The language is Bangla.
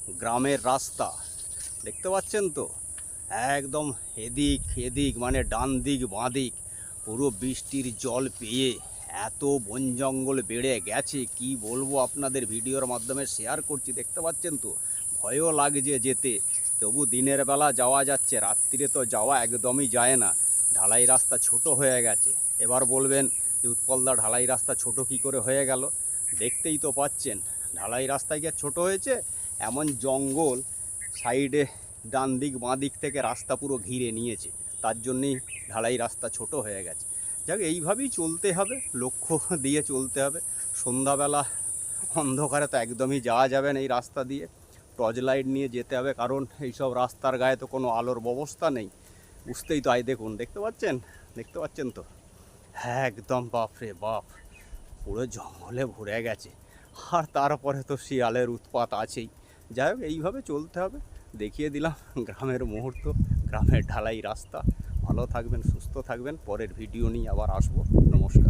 গ্রামের রাস্তা দেখতে পাচ্ছেন তো, একদম এদিক এদিক মানে ডান দিক বাঁ দিক পুরো বৃষ্টির জল পেয়ে এত বন জঙ্গল বেড়ে গেছে, কি বলবো আপনাদের, ভিডিওর মাধ্যমে শেয়ার করছি। দেখতে পাচ্ছেন তো, ভয়ও লাগছে যেতে, তবু দিনের বেলা যাওয়া যাচ্ছে, রাত্রিরে তো যাওয়া একদমই যায় না। ঢালাই রাস্তা ছোট হয়ে গেছে। এবার বলবেন যে উৎপলদা, ঢালাই রাস্তা ছোট কি করে হয়ে গেল? দেখতেই তো পাচ্ছেন, ঢালাই রাস্তায় গিয়ে ছোট হয়েছে, এমন জঙ্গল সাইডে ডান দিক বাঁ দিক থেকে রাস্তা পুরো ঘিরে নিয়েছে, তার জন্যেই ঢালাই রাস্তা ছোট হয়ে গেছে। যাক, এইভাবেই চলতে হবে, লক্ষ্য দিয়ে চলতে হবে। সন্ধ্যাবেলা অন্ধকারে তো একদমই যাওয়া যাবে না এই রাস্তা দিয়ে, টর্চ লাইট নিয়ে যেতে হবে, কারণ এইসব রাস্তার গায়ে তো কোনো আলোর ব্যবস্থা নেই। বুঝতেই তো, দেখুন, দেখতে পাচ্ছেন তো, একদম বাপরে বাপ, পুরো জঙ্গলে ভরে গেছে। আর তারপরে তো শিয়ালের উৎপাত আছেই। যাই হোক, এইভাবে চলতে হবে। দেখিয়ে দিলাম গ্রামের মুহূর্ত, গ্রামের ঢালাই রাস্তা। ভালো থাকবেন, সুস্থ থাকবেন। পরের ভিডিও নিয়ে আবার আসবো। নমস্কার।